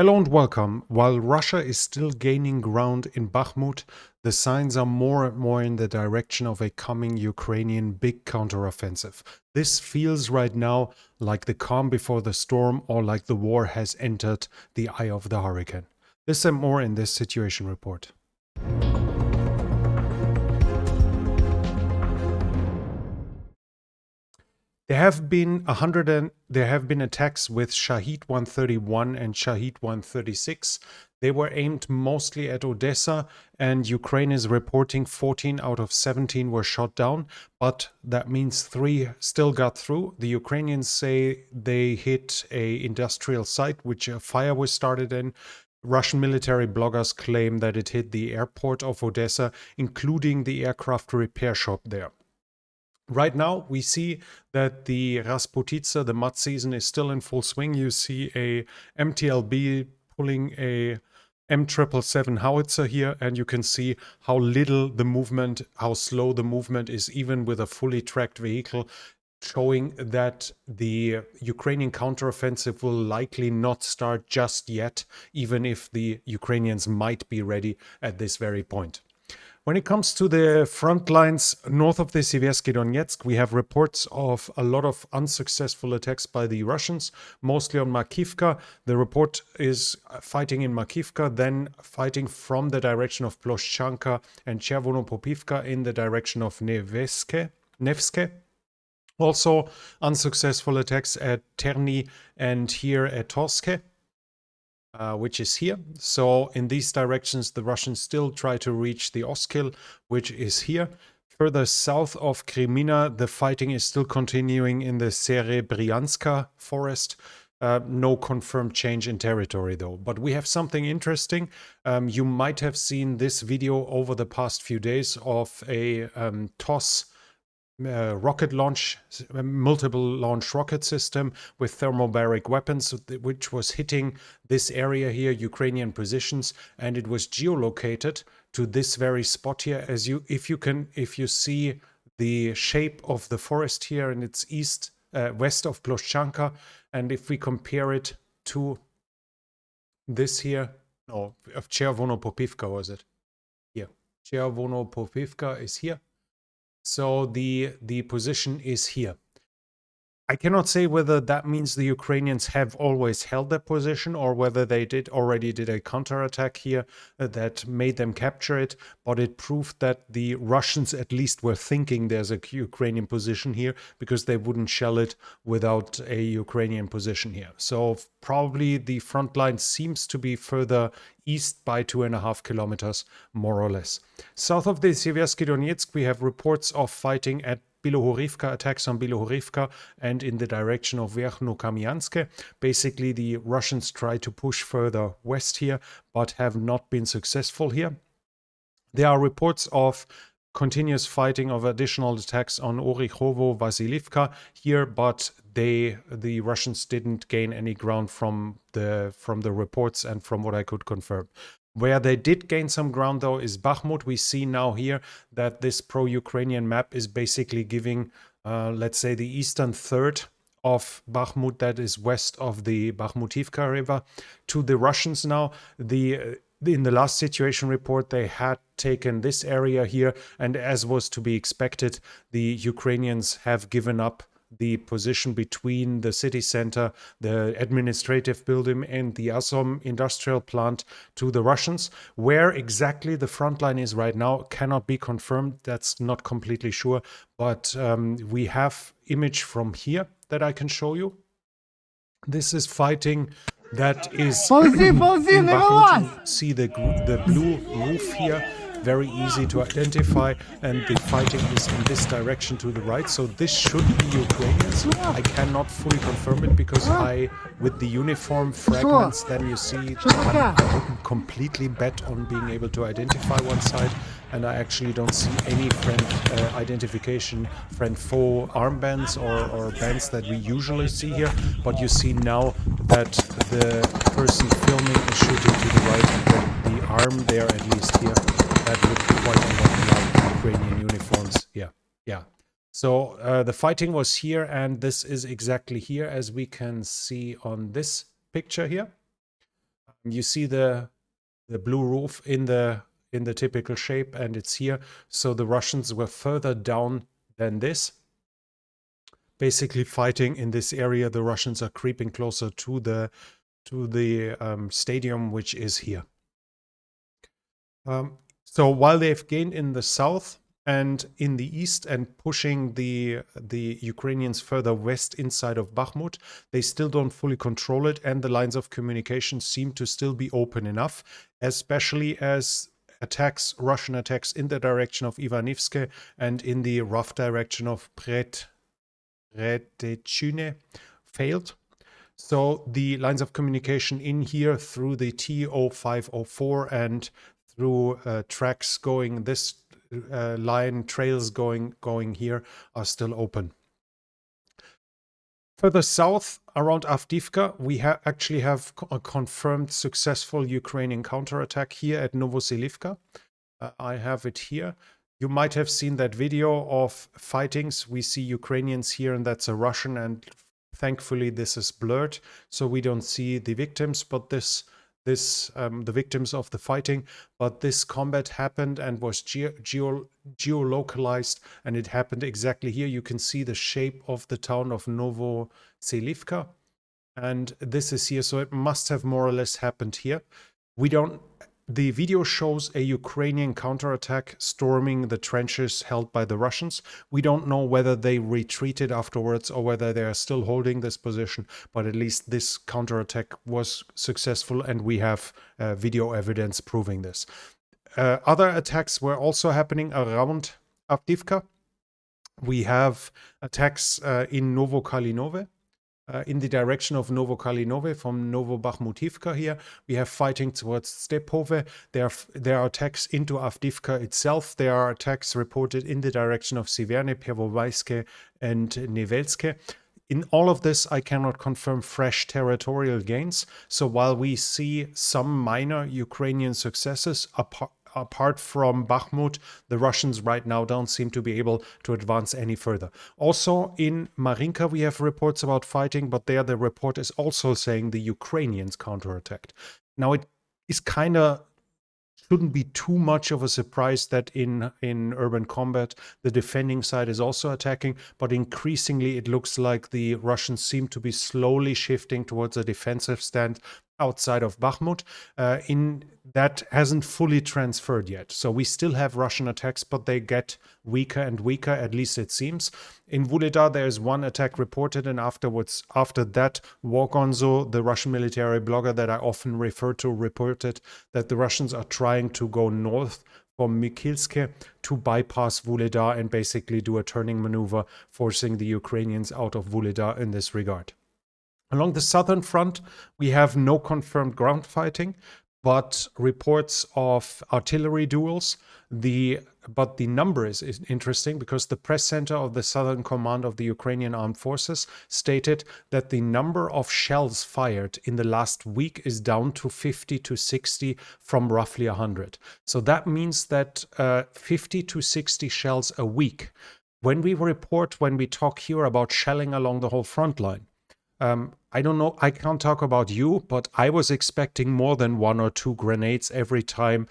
Hello and welcome. While Russia is still gaining ground in Bakhmut, the signs are more and more in the direction of a coming Ukrainian big counteroffensive. This feels right now like the calm before the storm, or like the war has entered the eye of the hurricane. This and more in this situation report. There have been attacks with Shahid 131 and Shahid 136. They were aimed mostly at Odessa, and Ukraine is reporting 14 out of 17 were shot down, but that means 3 still got through. The Ukrainians say they hit a industrial site which a fire was started in. Russian military bloggers claim that it hit the airport of Odessa, including the aircraft repair shop there. Right now, we see that the Rasputitsa, the mud season, is still in full swing. You see a MTLB pulling a M777 howitzer here, and you can see how little the movement, how slow the movement is, even with a fully tracked vehicle, showing that the Ukrainian counteroffensive will likely not start just yet, even if the Ukrainians might be ready at this very point. When it comes to the front lines north of the Siversky Donetsk, we have reports of a lot of unsuccessful attacks by the Russians, mostly on Makivka. The report is fighting in Makivka, then fighting from the direction of Ploshchanka and Chervonopopivka in the direction of Nevske. Also unsuccessful attacks at Terny and here at Torske. Which is here. So in these directions, the Russians still try to reach the Oskil, which is here. Further south of Kremina, the fighting is still continuing in the Serebryanska forest. No confirmed change in territory though. But we have something interesting. You might have seen this video over the past few days of a TOS rocket launch, multiple launch rocket system with thermobaric weapons, which was hitting this area here, Ukrainian positions, and it was geolocated to this very spot here. As you, if you see the shape of the forest here, and it's west of Ploshchanka, and if we compare it to this here, no, of Chervonopopivka was it? Here, Chervonopopivka is here. So the position is here. I cannot say whether that means the Ukrainians have always held that position or whether they already did a counterattack here that made them capture it, but it proved that the Russians at least were thinking there's a Ukrainian position here, because they wouldn't shell it without a Ukrainian position here. So probably the front line seems to be further east by 2.5 kilometers, more or less. South of the Siversky Donetsk, we have reports of fighting at Bilohorivka, attacks on Bilohorivka and in the direction of Verkhnokamianske. Basically, the Russians try to push further west here, but have not been successful here. There are reports of continuous fighting of additional attacks on Orikhovo, Vasilivka here, but the Russians didn't gain any ground from the reports and from what I could confirm. Where they did gain some ground, though, is Bakhmut. We see now here that this pro-Ukrainian map is basically giving, let's say, the eastern third of Bakhmut, that is west of the Bakhmutivka River, to the Russians now. In the last situation report, they had taken this area here, and as was to be expected, the Ukrainians have given up the position between the city center, the administrative building, and the Azom industrial plant to the Russians. Where exactly the front line is right now cannot be confirmed. That's not completely sure, but we have image from here that I can show you. This is fighting that is in Bakhmut. See the blue roof here, very easy to identify, and the fighting is in this direction to the right. So this should be Ukrainians. I cannot fully confirm it because with the uniform fragments, then you see I wouldn't completely bet on being able to identify one side, and I actually don't see any friend identification, friend-foe armbands or bands that we usually see here. But you see now that the person filming is shooting to the right, and the arm there, at least here, that looked quite a lot like Ukrainian uniforms. Yeah. So the fighting was here, and this is exactly here, as we can see on this picture here. You see the blue roof in the typical shape, and it's here. So the Russians were further down than this, basically fighting in this area. The Russians are creeping closer to the stadium, which is here. So while they've gained in the south and in the east and pushing the Ukrainians further west inside of Bakhmut, they still don't fully control it, and the lines of communication seem to still be open enough, especially as Russian attacks in the direction of Ivanivske and in the rough direction of Predechune failed. So the lines of communication in here through the T0504 and through tracks going this line, trails going here are still open. Further south, around Avdiivka, we actually have a confirmed successful Ukrainian counterattack here at Novoselivka. I have it here. You might have seen that video of fightings. We see Ukrainians here, and that's a Russian, and thankfully this is blurred, so we don't see the victims, but the victims of the fighting. But this combat happened and was geolocalized, and it happened exactly here. You can see the shape of the town of Novoselivka, and this is here, so it must have more or less happened here. The video shows a Ukrainian counterattack storming the trenches held by the Russians. We don't know whether they retreated afterwards or whether they are still holding this position, but at least this counterattack was successful, and we have video evidence proving this. Other attacks were also happening around Avdiivka. We have attacks in Novokalinove. In the direction of Novokalinove from Novobakhmutivka here. We have fighting towards Stepove. There are attacks into Avdiivka itself. There are attacks reported in the direction of Siverne, Pervovaiske, and Nevelske. In all of this, I cannot confirm fresh territorial gains. So while we see some minor Ukrainian successes, apart from Bakhmut, the Russians right now don't seem to be able to advance any further. Also in Marinka, we have reports about fighting, but there the report is also saying the Ukrainians counterattacked. Now it is kind of shouldn't be too much of a surprise that in urban combat the defending side is also attacking, but increasingly it looks like the Russians seem to be slowly shifting towards a defensive stand outside of Bakhmut. That hasn't fully transferred yet. So we still have Russian attacks, but they get weaker and weaker, at least it seems. In Vuhledar, there is one attack reported, and after that, Wargonzo, the Russian military blogger that I often refer to, reported that the Russians are trying to go north from Mikilske to bypass Vuhledar and basically do a turning maneuver, forcing the Ukrainians out of Vuhledar in this regard. Along the southern front, we have no confirmed ground fighting, but reports of artillery duels. But the number is interesting because the press center of the Southern Command of the Ukrainian Armed Forces stated that the number of shells fired in the last week is down to 50 to 60 from roughly 100. So that means that 50 to 60 shells a week. When we talk here about shelling along the whole front line, I don't know, I can't talk about you, but I was expecting more than 1 or 2 grenades every time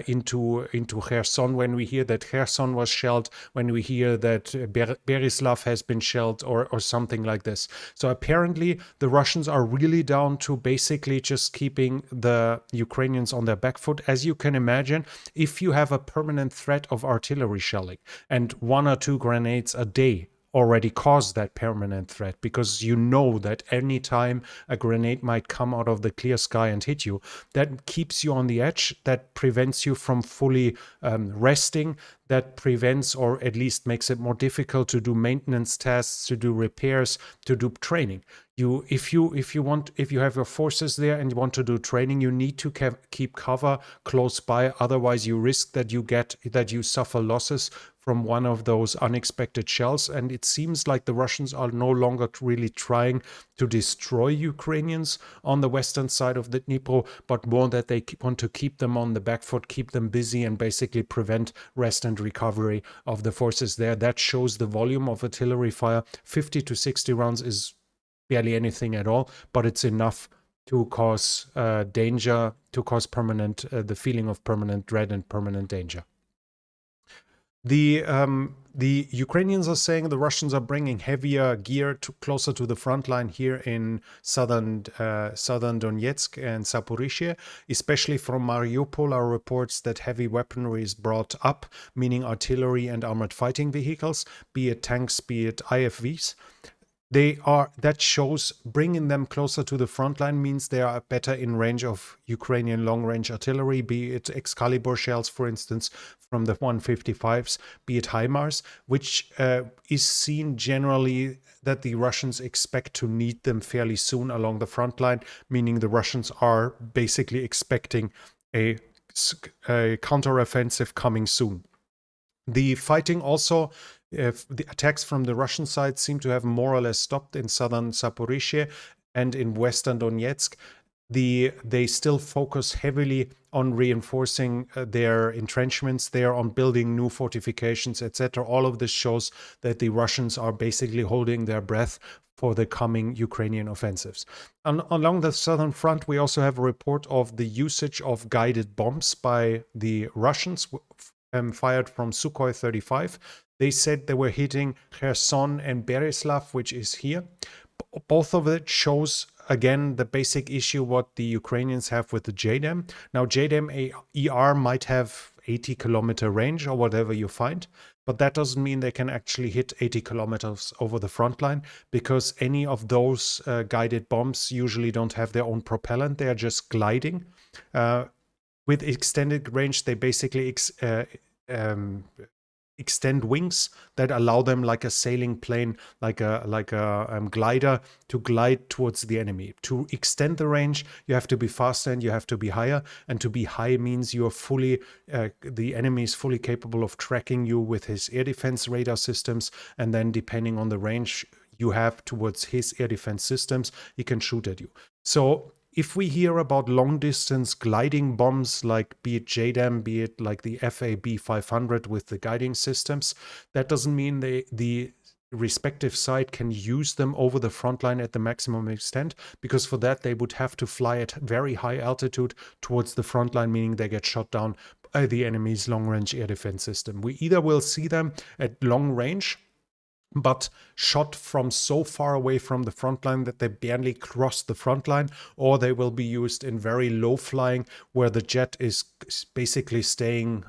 into Kherson, when we hear that Kherson was shelled, when we hear that Berislav has been shelled or something like this. So apparently the Russians are really down to basically just keeping the Ukrainians on their back foot. As you can imagine, if you have a permanent threat of artillery shelling and 1 or 2 grenades a day already caused that permanent threat, because you know that any time a grenade might come out of the clear sky and hit you, that keeps you on the edge, that prevents you from fully resting, that prevents or at least makes it more difficult to do maintenance tasks, to do repairs, to do training. If you have your forces there and you want to do training, you need to keep cover close by. Otherwise, you risk that you suffer losses from one of those unexpected shells. And it seems like the Russians are no longer really trying to destroy Ukrainians on the western side of the Dnipro, but more that they want to keep them on the back foot, keep them busy, and basically prevent rest and recovery of the forces there. That shows the volume of artillery fire. 50 to 60 rounds is barely anything at all, but it's enough to cause danger, to cause permanent, the feeling of permanent dread and permanent danger. The Ukrainians are saying the Russians are bringing heavier gear closer to the front line here in southern Donetsk and Zaporizhia, especially from Mariupol. Are reports that heavy weaponry is brought up, meaning artillery and armored fighting vehicles, be it tanks, be it IFVs. That shows bringing them closer to the front line means they are better in range of Ukrainian long-range artillery, be it Excalibur shells, for instance, from the 155s, be it HIMARS, which is seen generally that the Russians expect to need them fairly soon along the front line, meaning the Russians are basically expecting a counteroffensive coming soon. The fighting also, the attacks from the Russian side seem to have more or less stopped in southern Zaporizhia and in western Donetsk. They still focus heavily on reinforcing their entrenchments there, on building new fortifications, etc. All of this shows that the Russians are basically holding their breath for the coming Ukrainian offensives. Along the southern front, we also have a report of the usage of guided bombs by the Russians, fired from Sukhoi 35. They said they were hitting Kherson and Berislav, which is here. Both of it shows, again, the basic issue what the Ukrainians have with the JDAM. Now, JDAM ER might have 80-kilometer range or whatever you find, but that doesn't mean they can actually hit 80 kilometers over the front line, because any of those guided bombs usually don't have their own propellant. They are just gliding. With extended range, they basically extend wings that allow them, like a sailing plane, like a glider, to glide towards the enemy. To extend the range, you have to be faster and you have to be higher. And to be high means you are fully, the enemy is fully capable of tracking you with his air defense radar systems. And then depending on the range you have towards his air defense systems, he can shoot at you. So if we hear about long-distance gliding bombs, like be it JDAM, be it like the FAB 500 with the guiding systems, that doesn't mean the respective side can use them over the front line at the maximum extent, because for that they would have to fly at very high altitude towards the front line, meaning they get shot down by the enemy's long-range air defense system. We either will see them at long range, but shot from so far away from the front line that they barely cross the front line, or they will be used in very low flying, where the jet is basically staying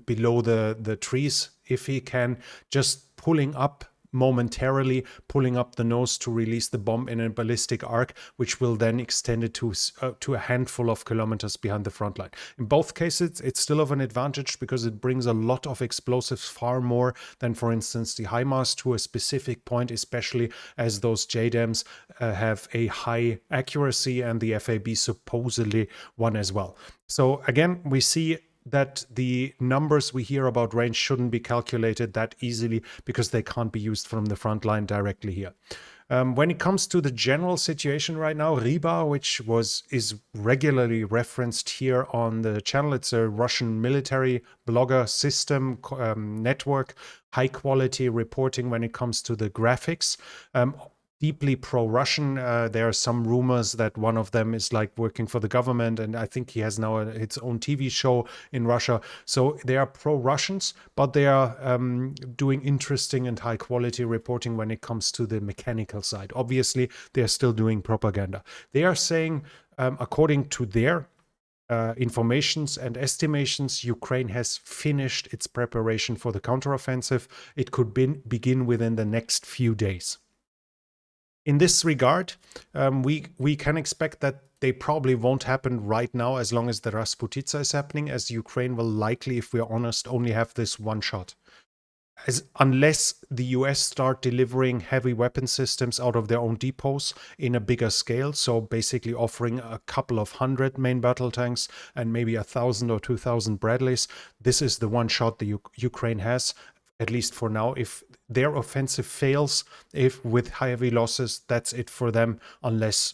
below the trees, if he can, just pulling up momentarily, pulling up the nose to release the bomb in a ballistic arc, which will then extend it to a handful of kilometers behind the front line. In both cases, it's still of an advantage because it brings a lot of explosives, far more than, for instance, the HIMARS, to a specific point, especially as those JDAMs have a high accuracy, and the FAB supposedly one as well. So again, we see that the numbers we hear about range shouldn't be calculated that easily, because they can't be used from the front line directly here. When it comes to the general situation right now, Riba, which is regularly referenced here on the channel, it's a Russian military blogger system network, high quality reporting when it comes to the graphics. Deeply pro-Russian. There are some rumors that one of them is like working for the government, and I think he has now its own TV show in Russia. So they are pro-Russians, but they are doing interesting and high-quality reporting when it comes to the mechanical side. Obviously, they are still doing propaganda. They are saying, according to their informations and estimations, Ukraine has finished its preparation for the counteroffensive. It could begin within the next few days. In this regard, we can expect that they probably won't happen right now, as long as the Rasputitsa is happening, as Ukraine will likely, if we're honest, only have this one shot. Unless the US start delivering heavy weapon systems out of their own depots in a bigger scale, so basically offering a couple of hundred main battle tanks and maybe 1,000 or 2,000 Bradleys, this is the one shot the Ukraine has, at least for now. If their offensive fails, if with heavy losses, that's it for them, unless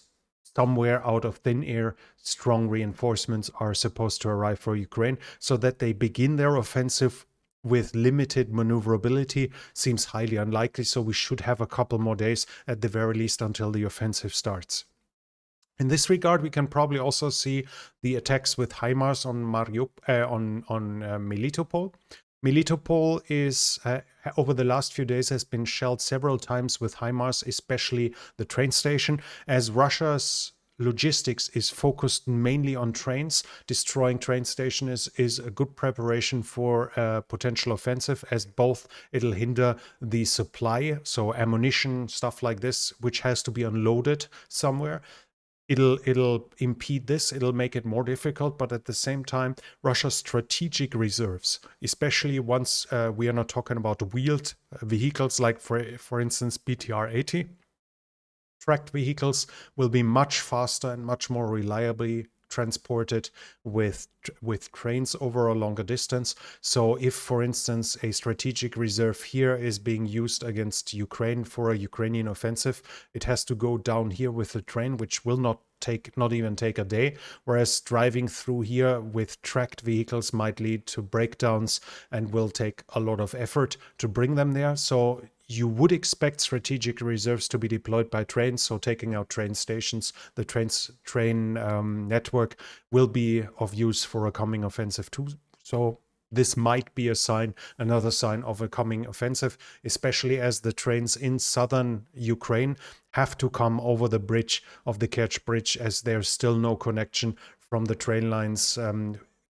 somewhere out of thin air strong reinforcements are supposed to arrive for Ukraine, so that they begin their offensive with limited maneuverability seems highly unlikely. So we should have a couple more days at the very least until the offensive starts. In this regard, we can probably also see the attacks with HIMARS on Melitopol. Melitopol is, over the last few days, has been shelled several times with HIMARS, especially the train station, as Russia's logistics is focused mainly on trains. Destroying train station is a good preparation for a potential offensive, as both it'll hinder the supply, so ammunition, stuff like this, which has to be unloaded somewhere. It'll impede this, it'll make it more difficult, but at the same time, Russia's strategic reserves, especially once we are not talking about wheeled vehicles like, for instance, BTR-80, tracked vehicles will be much faster and much more reliably transported with trains over a longer distance. So if, for instance, a strategic reserve here is being used against Ukraine for a Ukrainian offensive, it has to go down here with a train, which will not even take a day, whereas driving through here with tracked vehicles might lead to breakdowns and will take a lot of effort to bring them there. So you would expect strategic reserves to be deployed by trains, so taking out train stations, the train network will be of use for a coming offensive too. So this might be another sign of a coming offensive, especially as the trains in southern Ukraine have to come over the bridge of the Kerch Bridge, as there's still no connection from the train lines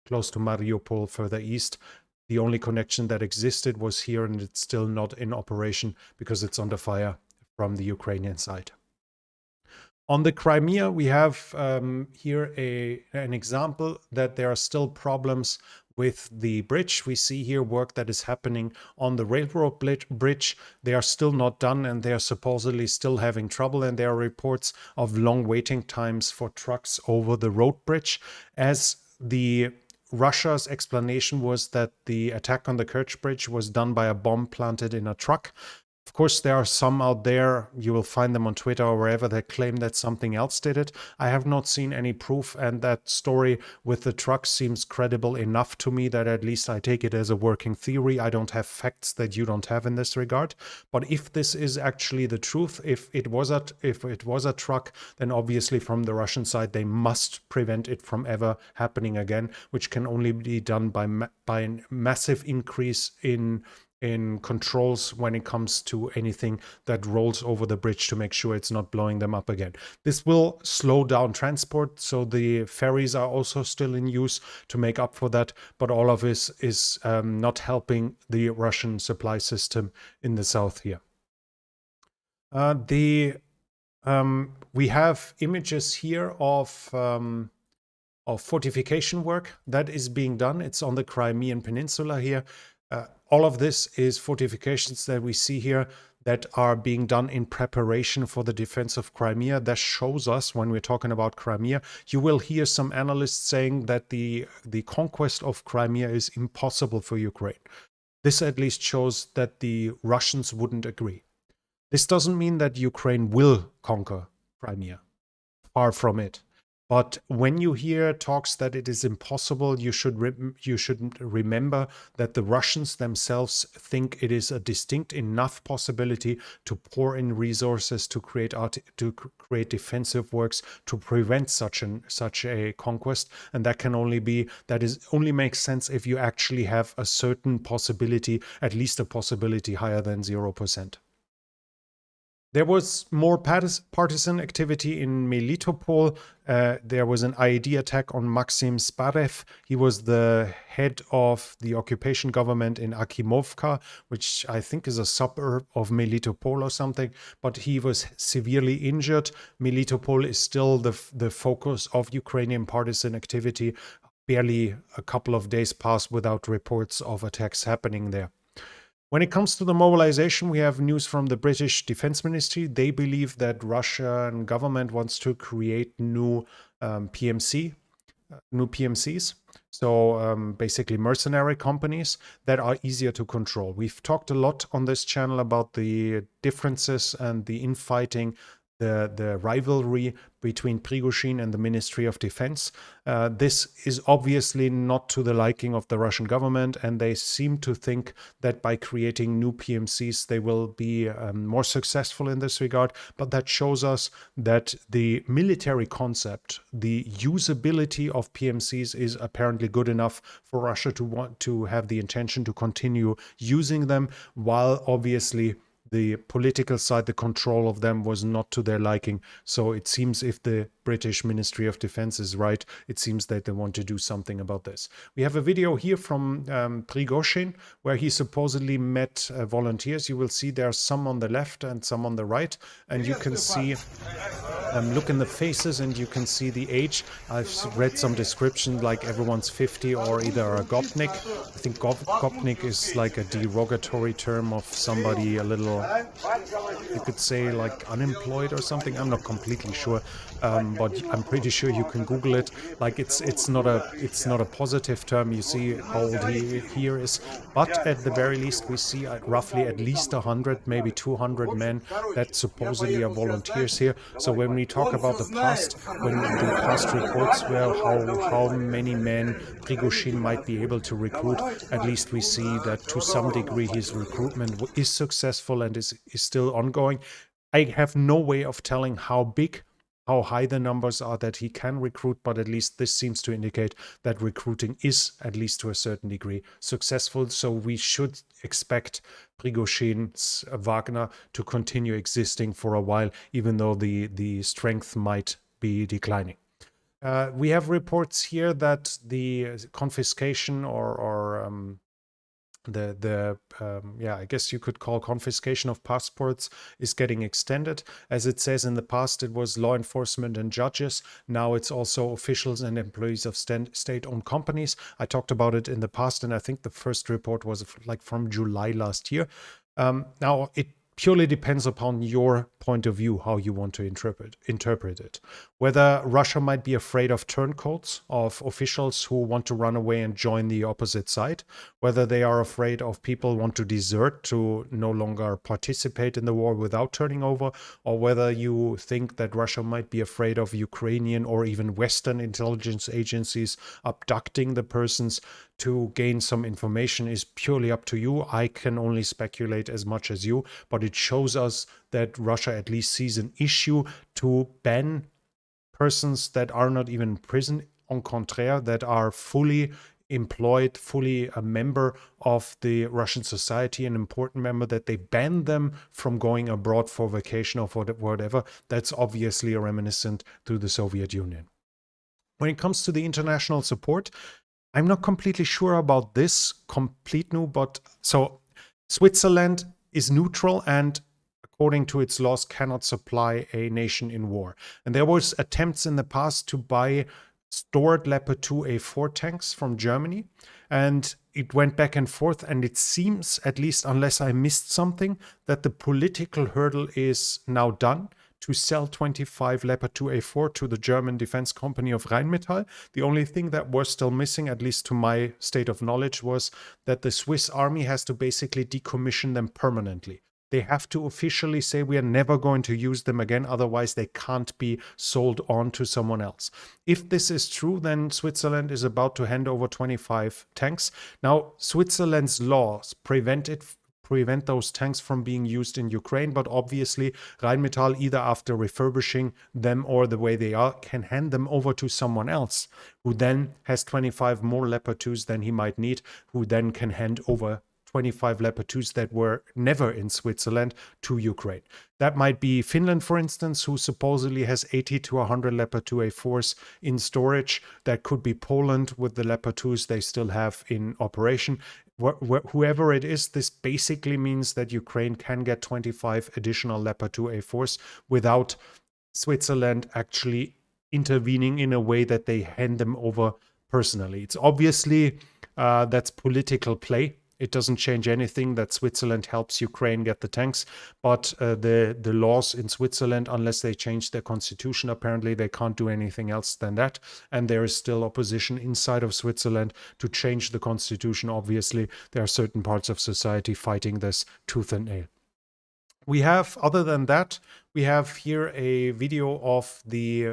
close to Mariupol further east. The only connection that existed was here, and it's still not in operation because it's under fire from the Ukrainian side. On the Crimea, we have here an example that there are still problems with the bridge. We see here work that is happening on the railroad bridge. They are still not done, and they are supposedly still having trouble, and there are reports of long waiting times for trucks over the road bridge, as Russia's explanation was that the attack on the Kerch Bridge was done by a bomb planted in a truck. Of course, there are some out there, you will find them on Twitter or wherever, that claim that something else did it. I have not seen any proof, and that story with the truck seems credible enough to me that at least I take it as a working theory. I don't have facts that you don't have in this regard. But if this is actually the truth, if it was a truck, then obviously from the Russian side they must prevent it from ever happening again, which can only be done by a massive increase in controls when it comes to anything that rolls over the bridge, to make sure it's not blowing them up again. This will slow down transport, so the ferries are also still in use to make up for that, but all of this is not helping the Russian supply system in the south here. We have images here of fortification work that is being done. It's on the Crimean Peninsula here. All of this is fortifications that we see here that are being done in preparation for the defense of Crimea. That shows us, when we're talking about Crimea, you will hear some analysts saying that the conquest of Crimea is impossible for Ukraine. This at least shows that the Russians wouldn't agree. This doesn't mean that Ukraine will conquer Crimea. Far from it. But when you hear talks that it is impossible, you should remember that the Russians themselves think it is a distinct enough possibility to pour in resources to create defensive works to prevent such a conquest, and that only makes sense if you actually have a certain possibility, at least a possibility higher than 0%. There was more partisan activity in Melitopol. There was an IED attack on Maxim Sparev. He was the head of the occupation government in Akimovka, which I think is a suburb of Melitopol or something, but he was severely injured. Melitopol is still the focus of Ukrainian partisan activity. Barely a couple of days pass without reports of attacks happening there. When it comes to the mobilization, we have news from the British Defense Ministry. They believe that Russian government wants to create new PMCs. So basically mercenary companies that are easier to control. We've talked a lot on this channel about the differences and the infighting, the rivalry between Prigozhin and the Ministry of Defense. This is obviously not to the liking of the Russian government, and they seem to think that by creating new PMCs, they will be more successful in this regard. But that shows us that the military concept, the usability of PMCs is apparently good enough for Russia to want to have the intention to continue using them, while obviously the political side, the control of them was not to their liking. So it seems, if the British Ministry of Defense is right, it seems that they want to do something about this. We have a video here from Prigozhin, where he supposedly met volunteers. You will see there are some on the left and some on the right, and you can see look in the faces and you can see the age. I've read some description like everyone's 50 or either a gopnik. I think gopnik is like a derogatory term of somebody a little, you could say, like unemployed or something. I'm not completely sure, but I'm pretty sure you can Google it. Like it's not a positive term. You see how old he here is, but at the very least we see roughly at least 100, maybe 200 men that supposedly are volunteers here. So when we talk about the past, when the past reports were how many men Prigozhin might be able to recruit, at least we see that to some degree his recruitment is successful and is still ongoing. I have no way of telling how high the numbers are that he can recruit, but at least this seems to indicate that recruiting is, at least to a certain degree, successful. So we should expect Prigozhin's Wagner to continue existing for a while, even though the strength might be declining. We have reports here that the confiscation or I guess you could call confiscation of passports is getting extended. As it says, in the past it was law enforcement and judges. Now it's also officials and employees of state-owned companies. I talked about it in the past, and I think the first report was like from July last year. Now it purely depends upon your point of view, how you want to interpret it. Whether Russia might be afraid of turncoats, of officials who want to run away and join the opposite side, whether they are afraid of people want to desert to no longer participate in the war without turning over, or whether you think that Russia might be afraid of Ukrainian or even Western intelligence agencies abducting the persons to gain some information, is purely up to you. I can only speculate as much as you, but it shows us that Russia at least sees an issue to ban persons that are not even in prison, en contraire, that are fully employed, fully a member of the Russian society, an important member, that they ban them from going abroad for vacation or for whatever. That's obviously reminiscent to the Soviet Union. When it comes to the international support, I'm not completely sure about this but so Switzerland is neutral and, according to its laws, cannot supply a nation in war. And there was attempts in the past to buy stored Leopard 2A4 tanks from Germany, and it went back and forth, and it seems, at least unless I missed something, that the political hurdle is now done to sell 25 Leopard 2A4 to the German defense company of Rheinmetall. The only thing that was still missing, at least to my state of knowledge, was that the Swiss army has to basically decommission them permanently. They have to officially say we are never going to use them again, otherwise they can't be sold on to someone else. If this is true, then Switzerland is about to hand over 25 tanks. Now, Switzerland's laws prevent those tanks from being used in Ukraine, but obviously Rheinmetall, either after refurbishing them or the way they are, can hand them over to someone else, who then has 25 more Leopard 2s than he might need, who then can hand over 25 Leopard 2s that were never in Switzerland to Ukraine. That might be Finland, for instance, who supposedly has 80 to 100 Leopard 2A4s in storage. That could be Poland with the Leopard 2s they still have in operation. Whoever it is, this basically means that Ukraine can get 25 additional Leopard 2A4s without Switzerland actually intervening in a way that they hand them over personally. It's obviously that's political play. It doesn't change anything that Switzerland helps Ukraine get the tanks, but the laws in Switzerland, unless they change their constitution, apparently they can't do anything else than that. And there is still opposition inside of Switzerland to change the constitution. Obviously, there are certain parts of society fighting this tooth and nail. We have, other than that, We have here a video of the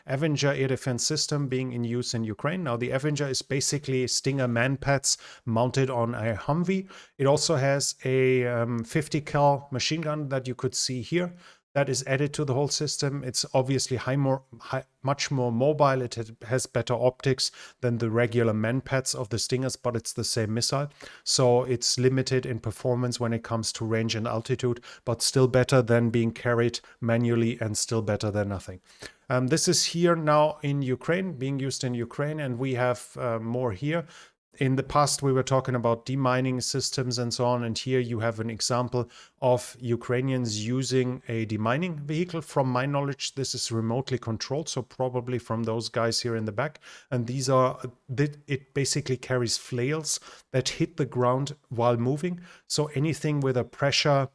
Avenger air defense system being in use in Ukraine. Now, the Avenger is basically Stinger manpads mounted on a Humvee. It also has a 50 cal machine gun that you could see here. That is added to the whole system. It's obviously much more mobile. It has better optics than the regular manpads of the Stingers, but it's the same missile. So it's limited in performance when it comes to range and altitude, but still better than being carried manually and still better than nothing. This is here now in Ukraine, being used in Ukraine, and we have more here. In the past, we were talking about demining systems and so on, and here you have an example of Ukrainians using a demining vehicle. From my knowledge, this is remotely controlled, so probably from those guys here in the back. And these are, it basically carries flails that hit the ground while moving. So anything with a pressure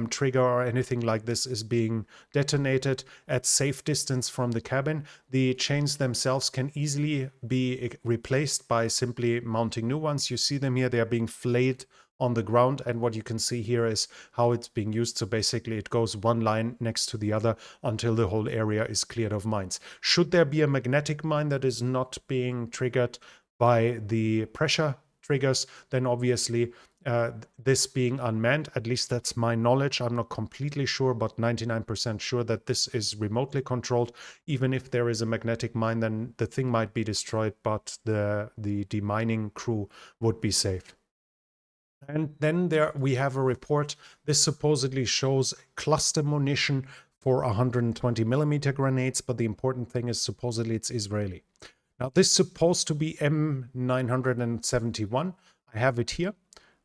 trigger or anything like this is being detonated at safe distance from the cabin. The chains themselves can easily be replaced by simply mounting new ones. You see them here, they are being flayed on the ground, and what you can see here is how it's being used. So basically it goes one line next to the other until the whole area is cleared of mines. Should there be a magnetic mine that is not being triggered by the pressure triggers, then obviously this being unmanned, at least that's my knowledge. I'm not completely sure, but 99% sure that this is remotely controlled. Even if there is a magnetic mine, then the thing might be destroyed, but the demining crew would be safe. And then there we have a report. This supposedly shows cluster munition for 120 millimeter grenades, but the important thing is supposedly it's Israeli. Now, this is supposed to be M971. I have it here.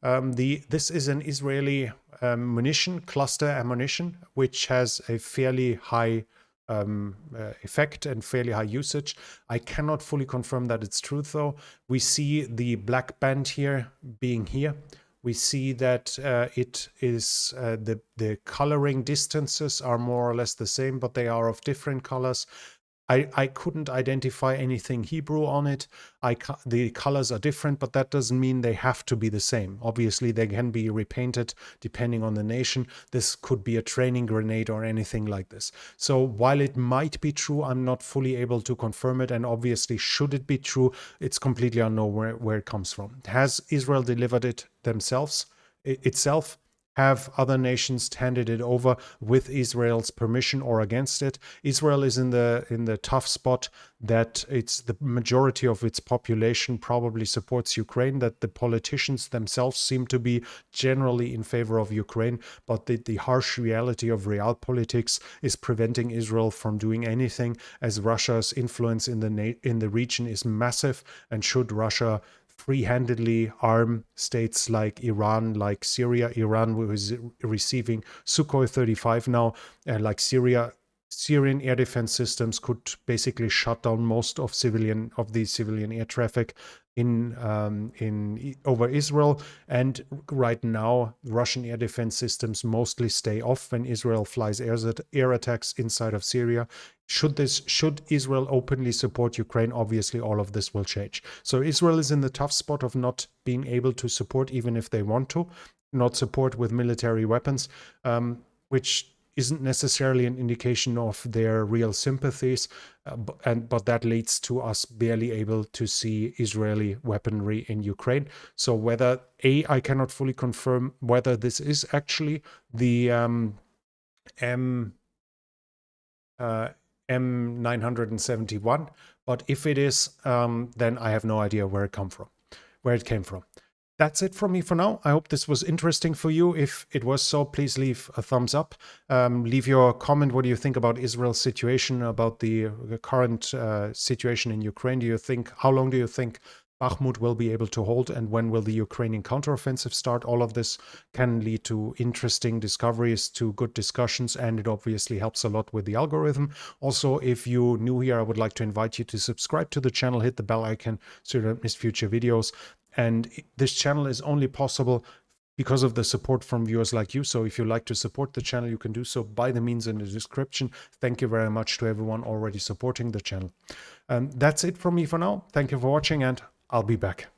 This is an Israeli munition, cluster ammunition, which has a fairly high effect and fairly high usage. I cannot fully confirm that it's true, though. We see the black band here being here. We see that it is the coloring distances are more or less the same, but they are of different colors. I couldn't identify anything Hebrew on it. The colors are different, but that doesn't mean they have to be the same. Obviously, they can be repainted depending on the nation. This could be a training grenade or anything like this. So while it might be true, I'm not fully able to confirm it. And obviously, should it be true, it's completely unknown where it comes from. Has Israel delivered it themselves, itself? Have other nations handed it over with Israel's permission or against it? Israel is in the tough spot that it's the majority of its population probably supports Ukraine, that the politicians themselves seem to be generally in favor of Ukraine, but the harsh reality of realpolitics is preventing Israel from doing anything, as Russia's influence in the region is massive, and should Russia free-handedly arm states like Iran, like Syria. Iran, who is receiving Sukhoi 35 now, like Syrian air defense systems could basically shut down most of the civilian air traffic in over Israel. And right now, Russian air defense systems mostly stay off when Israel flies air attacks inside of Syria. Should Israel openly support Ukraine, obviously all of this will change. So Israel is in the tough spot of not being able to support, even if they want to, not support with military weapons, which isn't necessarily an indication of their real sympathies, but that leads to us barely able to see Israeli weaponry in Ukraine. So whether I cannot fully confirm whether this is actually the M971, but if it is, then I have no idea where it came from. That's it from me for now. I hope this was interesting for you. If it was so, please leave a thumbs up. Leave your comment. What do you think about Israel's situation, about the current situation in Ukraine? How long do you think Bakhmut will be able to hold, and when will the Ukrainian counteroffensive start? All of this can lead to interesting discoveries, to good discussions, and it obviously helps a lot with the algorithm. Also, if you're new here, I would like to invite you to subscribe to the channel, hit the bell icon so you don't miss future videos. And this channel is only possible because of the support from viewers like you. So if you like to support the channel, you can do so by the means in the description. Thank you very much to everyone already supporting the channel. That's it from me for now. Thank you for watching, and I'll be back.